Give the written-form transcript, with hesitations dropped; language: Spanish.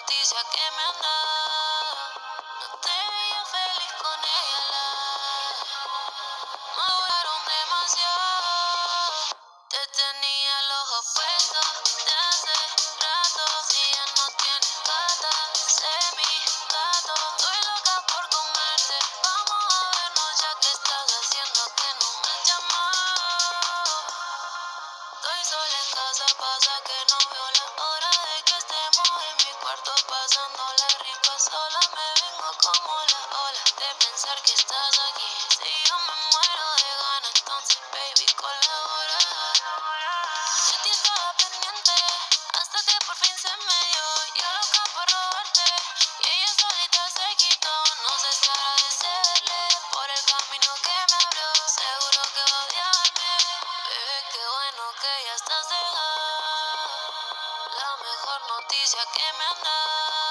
noticia que me han dado. No te veía feliz con ella, me jugaron demasiado. Te tenía el ojo puesto de hace rato. Si ya no tienes gata, sé mi gato. Estoy loca por comerte. Vamos a vernos ya que estás haciendo que no me has llamado. Estoy sola en casa, pasa que no veo la hora de que estemos en mi cuarto pasándola rico. Sola me vengo como la ola de pensar que estás aquí. Si yo me muero de ganas, entonces baby colabora. De ti estaba pendiente hasta que por fin se me dio. Yo loca por robarte y ella solita se quitó. No sé si agradecerle por el camino que me abrió. Seguro que va a odiarme. Bebé, qué bueno que ya estás dejada. La mejor noticia que me han dado.